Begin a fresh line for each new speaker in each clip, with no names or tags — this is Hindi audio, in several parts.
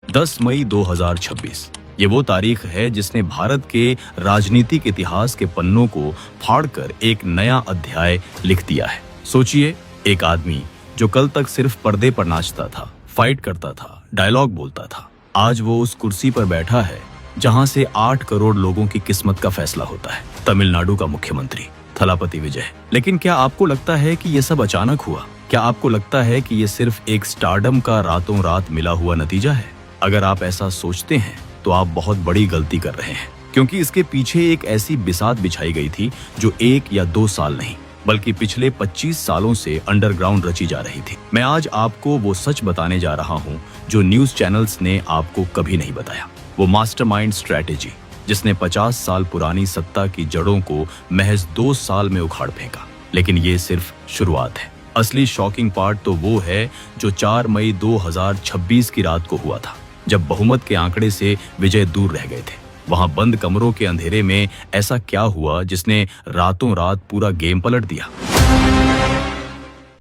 10 मई 2026 ये वो तारीख है जिसने भारत के राजनीतिक इतिहास के पन्नों को फाड़कर एक नया अध्याय लिख दिया है। सोचिए, एक आदमी जो कल तक सिर्फ पर्दे पर नाचता था, फाइट करता था, डायलॉग बोलता था, आज वो उस कुर्सी पर बैठा है जहां से 8 करोड़ लोगों की किस्मत का फैसला होता है। तमिलनाडु का मुख्यमंत्री थलापति विजय। लेकिन क्या आपको लगता है कि ये सब अचानक हुआ? क्या आपको लगता है कि ये सिर्फ एक स्टारडम का रातों रात मिला हुआ नतीजा है? अगर आप ऐसा सोचते हैं तो आप बहुत बड़ी गलती कर रहे हैं, क्योंकि इसके पीछे एक ऐसी बिसात बिछाई गई थी जो 1 या 2 साल नहीं बल्कि पिछले 25 सालों से अंडरग्राउंड रची जा रही थी। मैं आज आपको वो सच बताने जा रहा हूँ जो न्यूज चैनल्स ने आपको कभी नहीं बताया। वो मास्टरमाइंड स्ट्रैटेजी जिसने 50 साल पुरानी सत्ता की जड़ों को महज 2 साल में उखाड़ फेंका। लेकिन ये सिर्फ शुरुआत है। असली शॉकिंग पार्ट तो वो है जो 4 मई 2026 की रात को हुआ था, जब बहुमत के आंकड़े से विजय दूर रह गए थे। वहां बंद कमरों के अंधेरे में ऐसा क्या हुआ जिसने रातों रात पूरा गेम पलट दिया?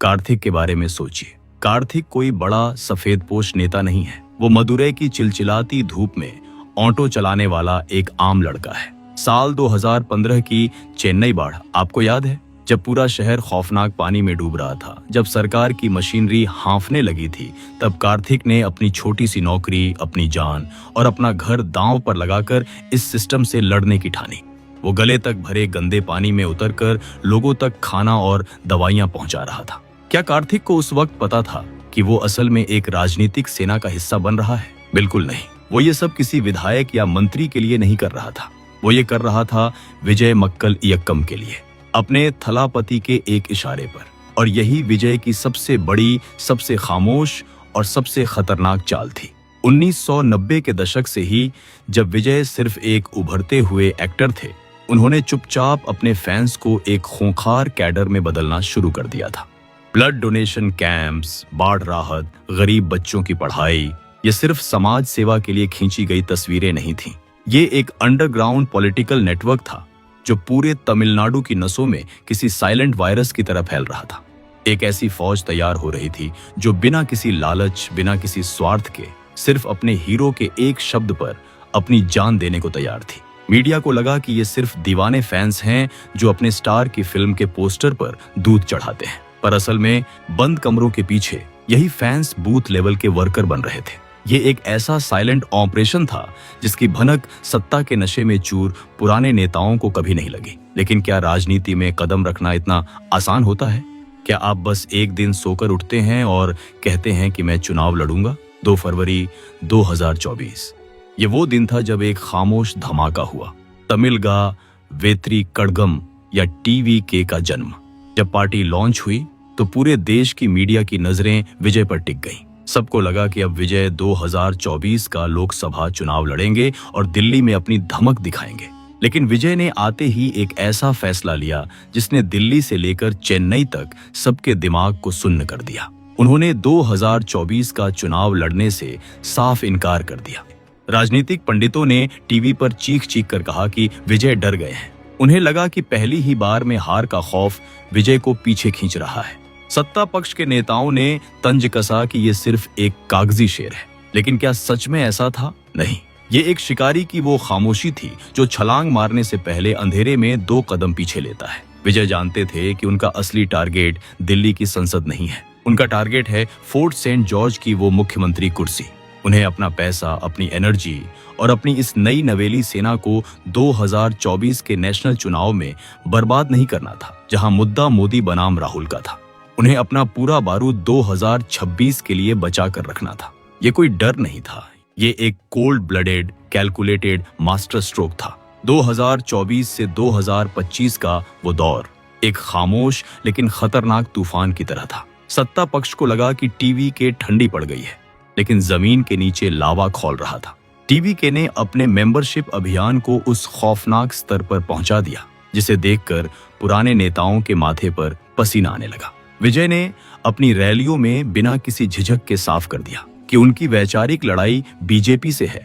कार्थिक के बारे में सोचिए। कार्थिक कोई बड़ा सफेदपोश नेता नहीं है। वो मदुरै की चिलचिलाती धूप में ऑटो चलाने वाला एक आम लड़का है। साल 2015 की चेन्नई बाढ़ आपको याद है? जब पूरा शहर खौफनाक पानी में डूब रहा था, जब सरकार की मशीनरी हांफने लगी थी, तब कार्थिक ने अपनी छोटी सी नौकरी, अपनी जान और अपना घर दांव पर लगाकर इस सिस्टम से लड़ने की ठानी। वो गले तक भरे गंदे पानी में उतरकर लोगों तक खाना और दवाइयां पहुंचा रहा था। क्या कार्थिक को उस वक्त पता था कि वो असल में एक राजनीतिक सेना का हिस्सा बन रहा है? बिल्कुल नहीं। वो ये सब किसी विधायक या मंत्री के लिए नहीं कर रहा था। वो ये कर रहा था विजय मक्कल इयक्कम के लिए, अपने थलापति के एक इशारे पर। और यही विजय की सबसे बड़ी, सबसे खामोश और सबसे खतरनाक चाल थी। 1990 के दशक से ही, जब विजय सिर्फ एक उभरते हुए एक्टर थे, उन्होंने चुपचाप अपने फैंस को एक खूंखार कैडर में बदलना शुरू कर दिया था। ब्लड डोनेशन कैंप्स, बाढ़ राहत, गरीब बच्चों की पढ़ाई, ये सिर्फ समाज सेवा के लिए खींची गई तस्वीरें नहीं थीं। ये एक अंडरग्राउंड पॉलिटिकल नेटवर्क था जो पूरे तमिलनाडु की नसों में किसी साइलेंट वायरस की तरह फैल रहा था। एक ऐसी फौज तैयार हो रही थी जो बिना किसी लालच, बिना किसी स्वार्थ के, सिर्फ अपने हीरो के एक शब्द पर अपनी जान देने को तैयार थी। मीडिया को लगा कि ये सिर्फ दीवाने फैंस हैं जो अपने स्टार की फिल्म के पोस्टर पर दूध चढ़ाते हैं, पर असल में बंद कमरों के पीछे यही फैंस बूथ लेवल के वर्कर बन रहे थे। ये एक ऐसा साइलेंट ऑपरेशन था जिसकी भनक सत्ता के नशे में चूर पुराने नेताओं को कभी नहीं लगी। लेकिन क्या राजनीति में कदम रखना इतना आसान होता है? क्या आप बस एक दिन सोकर उठते हैं और कहते हैं कि मैं चुनाव लड़ूंगा? 2 फरवरी 2024 ये वो दिन था जब एक खामोश धमाका हुआ। तमिलगा वेत्री कड़गम या TVK का जन्म। जब पार्टी लॉन्च हुई तो पूरे देश की मीडिया की नजरें विजय पर टिक गईं। सबको लगा कि अब विजय 2024 का लोकसभा चुनाव लड़ेंगे और दिल्ली में अपनी धमक दिखाएंगे। लेकिन विजय ने आते ही एक ऐसा फैसला लिया जिसने दिल्ली से लेकर चेन्नई तक सबके दिमाग को सुन्न कर दिया। उन्होंने 2024 का चुनाव लड़ने से साफ इनकार कर दिया। राजनीतिक पंडितों ने टीवी पर चीख कर कहा कि विजय डर गए हैं। उन्हें लगा कि पहली ही बार में हार का खौफ विजय को पीछे खींच रहा है। सत्ता पक्ष के नेताओं ने तंज कसा कि ये सिर्फ एक कागजी शेर है। लेकिन क्या सच में ऐसा था? नहीं। ये एक शिकारी की वो खामोशी थी जो छलांग मारने से पहले अंधेरे में 2 कदम पीछे लेता है। विजय जानते थे कि उनका असली टारगेट दिल्ली की संसद नहीं है। उनका टारगेट है फोर्ट सेंट जॉर्ज की वो मुख्यमंत्री कुर्सी। उन्हें अपना पैसा, अपनी एनर्जी और अपनी इस नई नवेली सेना को 2024 के नेशनल चुनाव में बर्बाद नहीं करना था, जहां मुद्दा मोदी बनाम राहुल का था। उन्हें अपना पूरा बारूद 2026 के लिए बचा कर रखना था। ये कोई डर नहीं था, ये एक cold blooded, calculated master stroke था। 2024 से 2025 का वो दौर एक खामोश लेकिन खतरनाक तूफान की तरह था। सत्ता पक्ष को लगा कि TVK ठंडी पड़ गई है, लेकिन जमीन के नीचे लावा खौल रहा था। TVK ने अपने मेंबरशिप अभियान को उस खौफनाक स्तर पर पहुंचा दिया जिसे देखकर पुराने नेताओं के माथे पर पसीना आने लगा। विजय ने अपनी रैलियों में बिना किसी झिझक के साफ कर दिया कि उनकी वैचारिक लड़ाई बीजेपी से है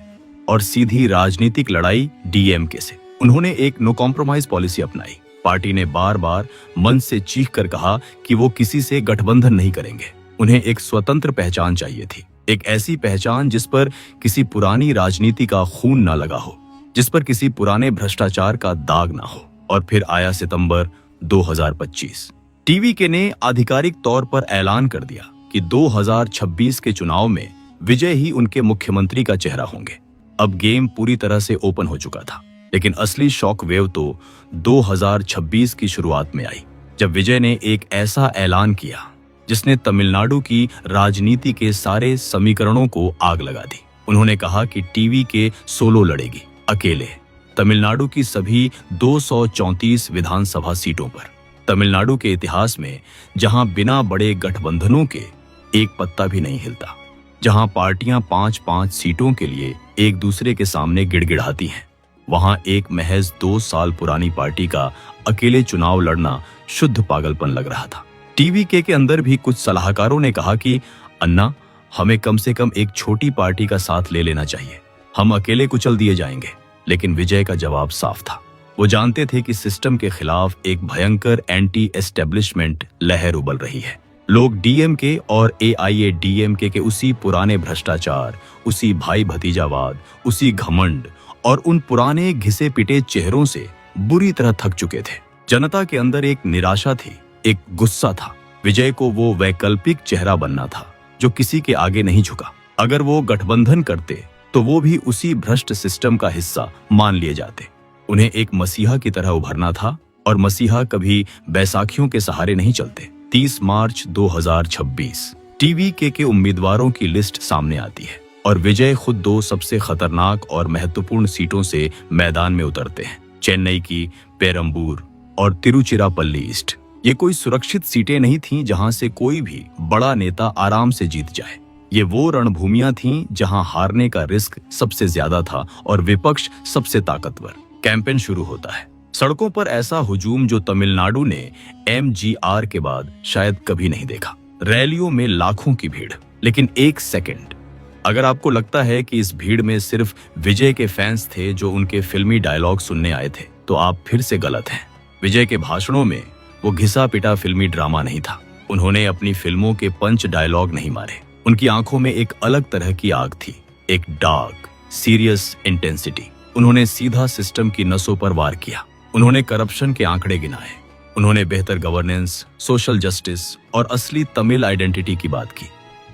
और सीधी राजनीतिक लड़ाई DMK से। उन्होंने एक नो कॉम्प्रोमाइज पॉलिसी अपनाई। पार्टी ने बार बार मन से चीख कर कहा कि वो किसी से गठबंधन नहीं करेंगे। उन्हें एक स्वतंत्र पहचान चाहिए थी। एक ऐसी पहचान जिस पर किसी पुरानी राजनीति का खून ना लगा हो, जिस पर किसी पुराने भ्रष्टाचार का दाग ना हो। और फिर आया सितंबर 2025। टीवीके ने आधिकारिक तौर पर ऐलान कर दिया कि 2026 के चुनाव में विजय ही उनके मुख्यमंत्री का चेहरा होंगे। अब गेम पूरी तरह से ओपन हो चुका था, लेकिन असली शॉक वेव तो 2026 की शुरुआत में आई, जब विजय ने एक ऐसा ऐलान किया जिसने तमिलनाडु की राजनीति के सारे समीकरणों को आग लगा दी। उन्होंने कहा कि टीवीके सोलो लड़ेगी, अकेले, तमिलनाडु की सभी 234 विधानसभा सीटों पर। तमिलनाडु के इतिहास में जहां बिना बड़े गठबंधनों के एक पत्ता भी नहीं हिलता, जहां पार्टियां 5-5 सीटों के लिए एक दूसरे के सामने गिड़गिड़ाती हैं, वहां एक महज 2 साल पुरानी पार्टी का अकेले चुनाव लड़ना शुद्ध पागलपन लग रहा था। टीवीके के अंदर भी कुछ सलाहकारों ने कहा कि अन्ना, हमें कम से कम एक छोटी पार्टी का साथ ले लेना चाहिए, हम अकेले कुचल दिए जाएंगे। लेकिन विजय का जवाब साफ था। वो जानते थे कि सिस्टम के खिलाफ एक भयंकर एंटी एस्टेब्लिशमेंट लहर उबल रही है। लोग डीएमके और एआईएडीएमके के उसी पुराने भ्रष्टाचार, उसी भाई भतीजावाद, उसी घमंड और उन पुराने घिसे पिटे चेहरों से बुरी तरह थक चुके थे। जनता के अंदर एक निराशा थी, एक गुस्सा था। विजय को वो वैकल्पिक चेहरा बनना था जो किसी के आगे नहीं झुका। अगर वो गठबंधन करते तो वो भी उसी भ्रष्ट सिस्टम का हिस्सा मान लिए जाते। उन्हें एक मसीहा की तरह उभरना था, और मसीहा कभी बैसाखियों के सहारे नहीं चलते। 30 मार्च 2026 टीवीके के उम्मीदवारों की लिस्ट सामने आती है और विजय खुद 2 सबसे खतरनाक और महत्वपूर्ण सीटों से मैदान में उतरते हैं, चेन्नई की पेरम्बूर और तिरुचिरापल्ली ईस्ट। ये कोई सुरक्षित सीटें नहीं थीं जहां से कोई भी बड़ा नेता आराम से जीत जाए। ये वो रणभूमियां थीं जहां हारने का रिस्क सबसे ज्यादा था और विपक्ष सबसे ताकतवर। कैंपेन शुरू होता है। सड़कों पर ऐसा हुजूम जो तमिलनाडु ने एमजीआर के बाद शायद कभी नहीं देखा। रैलियों में लाखों की भीड़। लेकिन एक सेकंड, अगर आपको लगता है कि इस भीड़ में सिर्फ विजय के फैंस थे जो उनके फिल्मी डायलॉग सुनने आए थे, तो आप फिर से गलत हैं। विजय के भाषणों में वो घिसा पिटा फिल्मी ड्रामा नहीं था। उन्होंने अपनी फिल्मों के पंच डायलॉग नहीं मारे। उनकी आंखों में एक अलग तरह की आग थी, एक डार्क, सीरियस इंटेंसिटी। उन्होंने सीधा सिस्टम की नसों पर वार किया। उन्होंने करप्शन के आंकड़े गिनाए। उन्होंने बेहतर गवर्नेंस, सोशल जस्टिस और असली तमिल आइडेंटिटी की बात की।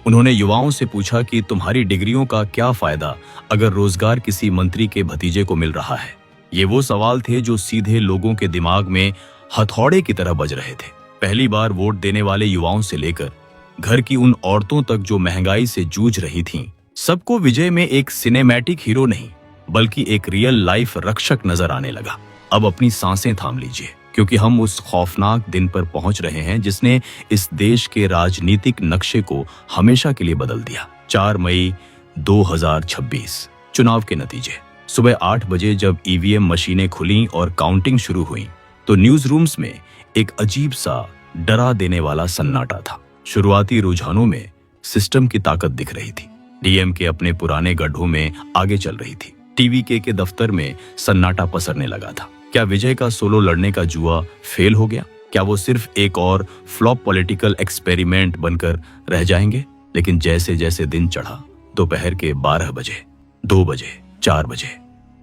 उन्होंने युवाओं से पूछा कि तुम्हारी डिग्रियों का क्या फायदा अगर रोजगार किसी मंत्री के भतीजे को मिल रहा है। ये वो सवाल थे जो सीधे लोगों के दिमाग में हथौड़े की तरह बज रहे थे। पहली बार वोट देने वाले युवाओं से लेकर घर की उन औरतों तक जो महंगाई से जूझ रही थीं, सबको विजय में एक सिनेमैटिक हीरो नहीं बल्कि एक रियल लाइफ रक्षक नजर आने लगा। अब अपनी सांसें थाम लीजिए, क्योंकि हम उस खौफनाक दिन पर पहुंच रहे हैं जिसने इस देश के राजनीतिक नक्शे को हमेशा के लिए बदल दिया। 4 मई 2026 चुनाव के नतीजे। सुबह 8 बजे जब ईवीएम मशीनें खुलीं और काउंटिंग शुरू हुई, तो न्यूज रूम्स में एक अजीब सा डरा देने वाला सन्नाटा था। शुरुआती रुझानों में सिस्टम की ताकत दिख रही थी। डीएमके अपने पुराने गड्ढों में आगे चल रही थी। टीवीके के दफ्तर में सन्नाटा पसरने लगा था। क्या विजय का सोलो लड़ने का जुआ फेल हो गया? क्या वो सिर्फ एक और फ्लॉप पॉलिटिकल एक्सपेरिमेंट बनकर रह जाएंगे? लेकिन जैसे जैसे दिन चढ़ा, दोपहर के 12 बजे, 2 बजे, 4 बजे,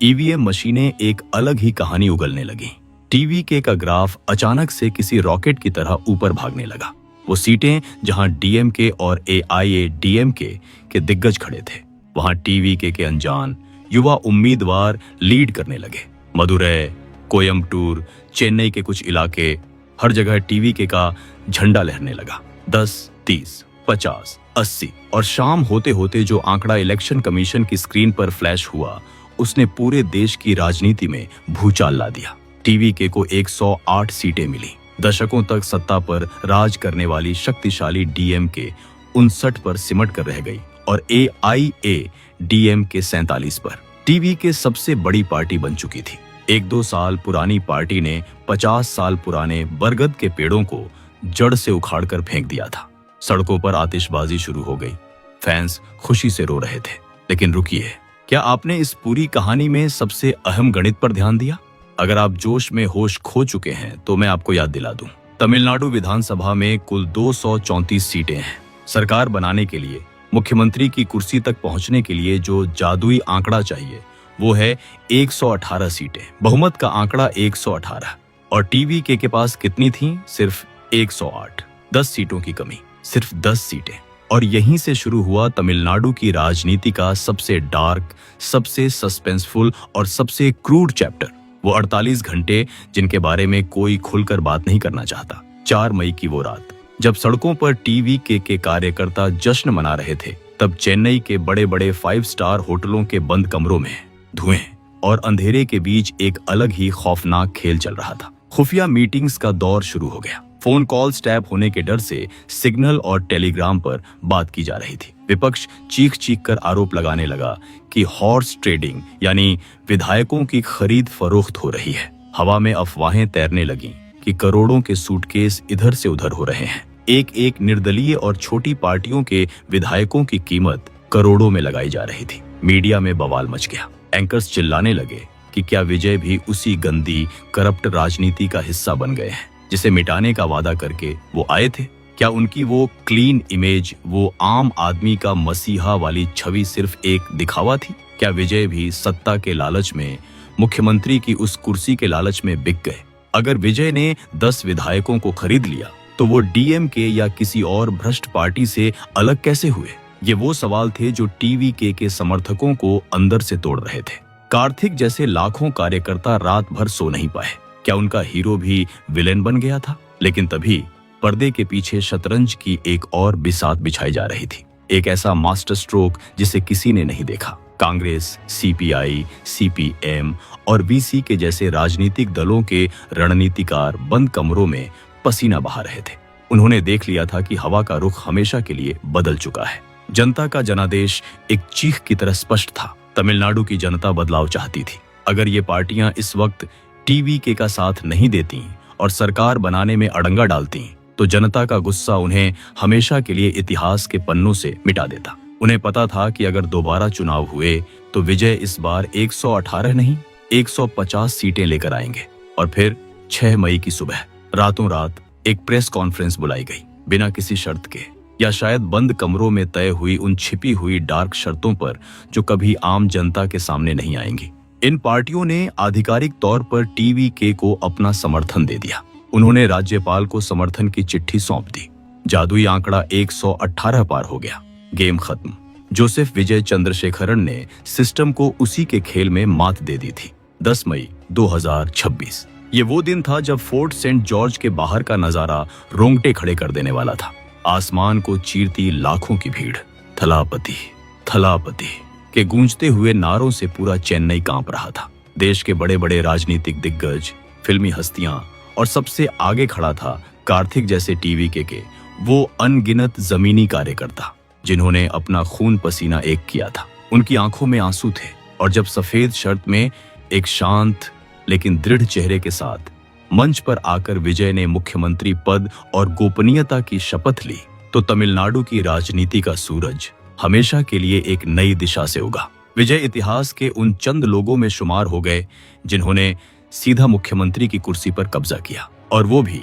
ईवीएम मशीनें एक अलग ही कहानी उगलने लगी। टीवीके का ग्राफ अचानक से किसी रॉकेट की तरह ऊपर भागने लगा। वो सीटें जहां डीएमके और एआईएडीएमके के दिग्गज खड़े थे, वहां टीवीके के अनजान युवा उम्मीदवार लीड करने लगे। मदुरै, कोयम्बटूर, चेन्नई के कुछ इलाके, हर जगह टीवीके का झंडा लहरने लगा। 10, 30, 50, 80 और शाम होते होते जो आंकड़ा इलेक्शन कमीशन की स्क्रीन पर फ्लैश हुआ, उसने पूरे देश की राजनीति में भूचाल ला दिया। टीवीके को 108 सीटें मिली। दशकों तक सत्ता पर राज करने वाली शक्तिशाली डीएमके 59 पर सिमट कर रह गई और एआईएडीएमके 47 पर। टीवीके सबसे बड़ी पार्टी बन चुकी थी। 1-2 साल पुरानी पार्टी ने 50 साल पुराने बरगद के पेड़ों को जड़ से उखाड़कर फेंक दिया था। सड़कों पर आतिशबाजी शुरू हो गई। फैंस खुशी से रो रहे थे। लेकिन रुकिए, क्या आपने इस पूरी कहानी में सबसे अहम गणित पर ध्यान दिया? अगर आप जोश में होश खो चुके हैं तो मैं आपको याद दिला दूं। तमिलनाडु विधानसभा में कुल 234 सीटें हैं। सरकार बनाने के लिए मुख्यमंत्री की कुर्सी तक पहुंचने के लिए जो जादुई आंकड़ा चाहिए वो है 118 सीटें। बहुमत का आंकड़ा 118 और टीवी के पास कितनी थी? सिर्फ 108। 10 सीटों की कमी, सिर्फ 10 सीटें। और यहीं से शुरू हुआ तमिलनाडु की राजनीति का सबसे डार्क, सबसे सस्पेंसफुल और सबसे क्रूड चैप्टर। वो 48 घंटे जिनके बारे में कोई खुलकर बात नहीं करना चाहता। 4 मई की वो रात जब सड़कों पर टीवी के कार्यकर्ता जश्न मना रहे थे, तब चेन्नई के बड़े बड़े 5 स्टार होटलों के बंद कमरों में धुएं और अंधेरे के बीच एक अलग ही खौफनाक खेल चल रहा था। खुफिया मीटिंग्स का दौर शुरू हो गया। फोन कॉल्स टैप होने के डर से सिग्नल और टेलीग्राम पर बात की जा रही थी। विपक्ष चीख चीख कर आरोप लगाने लगा कि हॉर्स ट्रेडिंग यानी विधायकों की खरीद फरोख्त हो रही है। हवा में अफवाहें तैरने लगीं कि करोड़ों के सूटकेस इधर से उधर हो रहे हैं। एक एक निर्दलीय और छोटी पार्टियों के विधायकों की कीमत करोड़ों में लगाई जा रही थी। मीडिया में बवाल मच गया। एंकर्स चिल्लाने लगे कि क्या विजय भी उसी गंदी करप्ट राजनीति का हिस्सा बन गए हैं जिसे मिटाने का वादा करके वो आए थे? क्या उनकी वो क्लीन इमेज, वो आम आदमी का मसीहा वाली छवि सिर्फ एक दिखावा थी? क्या विजय भी सत्ता के लालच में, मुख्यमंत्री की उस कुर्सी के लालच में बिक गए? अगर विजय ने 10 विधायकों को खरीद लिया तो वो डीएमके या किसी और भ्रष्ट पार्टी से अलग कैसे हुए? ये वो सवाल थे जो टीवी के समर्थकों को अंदर से तोड़ रहे थे। कार्तिक जैसे लाखों कार्यकर्ता रात भर सो नहीं पाए। क्या उनका हीरो भी विलेन बन गया था? लेकिन तभी पर्दे के पीछे शतरंज की एक और बिसात बिछाई जा रही थी। एक ऐसा मास्टर स्ट्रोक जिसे किसी ने नहीं देखा। कांग्रेस, सीपीआई, सीपीएम और वीसी के जैसे राजनीतिक दलों के रणनीतिकार बंद कमरों में पसीना बहा रहे थे। उन्होंने देख लिया था कि हवा का रुख हमेशा के लिए बदल चुका है। जनता का जनादेश एक चीख की तरह स्पष्ट था। तमिलनाडु की जनता बदलाव चाहती थी। अगर ये पार्टियां इस वक्त टीवी का साथ नहीं देती और सरकार बनाने में अड़ंगा डालती तो जनता का गुस्सा उन्हें हमेशा के लिए इतिहास के पन्नों से मिटा देता। उन्हें पता था कि अगर दोबारा चुनाव हुए तो विजय इस बार 118 नहीं 150 सीटें लेकर आएंगे। और फिर 6 मई की सुबह रातों रात एक प्रेस कॉन्फ्रेंस बुलाई गई, बिना किसी शर्त के, या शायद बंद कमरों में तय हुई उन छिपी हुई डार्क शर्तों पर जो कभी आम जनता के सामने नहीं आएंगी। इन पार्टियों ने आधिकारिक तौर पर टीवी को अपना समर्थन दे दिया। उन्होंने राज्यपाल को समर्थन की चिट्ठी सौंप दी। जादुई आंकड़ा 118 पार हो गया। गेम खत्म। जोसेफ विजय चंद्रशेखरन ने सिस्टम को उसी के खेल में मात दे दी थी। 10 मई 2026 ये वो दिन था जब फोर्ट सेंट जॉर्ज के बाहर का नजारा रोंगटे खड़े कर देने वाला था। आसमान को चीरती लाखों की भीड़, थलापति थलापति के गूंजते हुए नारों से पूरा चेन्नई कांप रहा था। देश के बड़े बड़े राजनीतिक दिग्गज, फिल्मी हस्तियां और सबसे आगे खड़ा था कार्तिक जैसे टीवी के वो अनगिनत जमीनी कार्यकर्ता जिन्होंने अपना खून पसीना एक किया था। उनकी आंखों में आंसू थे और जब सफेद शर्ट में एक शांत लेकिन दृढ़ चेहरे के साथ मंच पर आकर विजय ने मुख्यमंत्री पद और गोपनीयता की शपथ ली तो तमिलनाडु की राजनीति का सूरज हमेशा के लिए एक नई दिशा से उगा। विजय इतिहास के उन चंद लोगों में शुमार हो गए जिन्होंने सीधा मुख्यमंत्री की कुर्सी पर कब्जा किया, और वो भी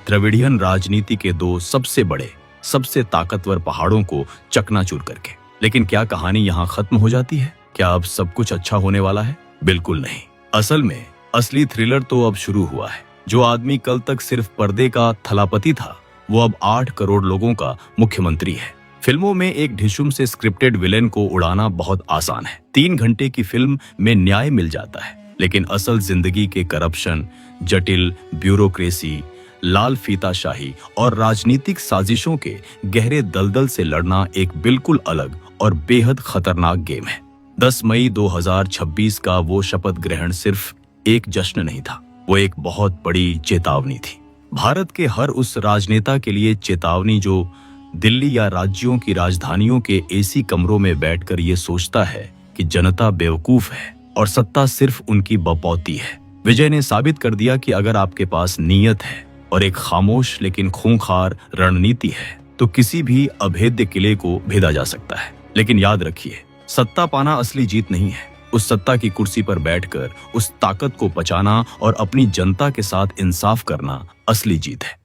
द्रविडियन राजनीति के 2 सबसे बड़े, सबसे ताकतवर पहाड़ों को चकनाचूर करके। लेकिन क्या कहानी यहाँ खत्म हो जाती है? क्या अब सब कुछ अच्छा होने वाला है? बिल्कुल नहीं। असल में असली थ्रिलर तो अब शुरू हुआ है। जो आदमी कल तक सिर्फ पर्दे का थलापति था वो अब 8 करोड़ लोगों का मुख्यमंत्री है। फिल्मों में एक ढिशुम से स्क्रिप्टेड विलेन को उड़ाना बहुत आसान है। 3 घंटे की फिल्म में न्याय मिल जाता है, लेकिन असल जिंदगी के करप्शन, जटिल ब्यूरोक्रेसी, लाल फीताशाही और राजनीतिक साजिशों के गहरे दलदल से लड़ना एक बिल्कुल अलग और बेहद खतरनाक गेम है। 10 मई 2026 का वो शपथ ग्रहण सिर्फ एक जश्न नहीं था, वो एक बहुत बड़ी चेतावनी थी। भारत के हर उस राजनेता के लिए चेतावनी जो दिल्ली या राज्यों की राजधानियों के एसी कमरों में बैठकर ये सोचता है कि जनता बेवकूफ है और सत्ता सिर्फ उनकी बपौती है। विजय ने साबित कर दिया कि अगर आपके पास नीयत है और एक खामोश लेकिन खूंखार रणनीति है तो किसी भी अभेद्य किले को भेदा जा सकता है। लेकिन याद रखिए, सत्ता पाना असली जीत नहीं है। उस सत्ता की कुर्सी पर बैठकर उस ताकत को पचाना और अपनी जनता के साथ इंसाफ करना असली जीत है।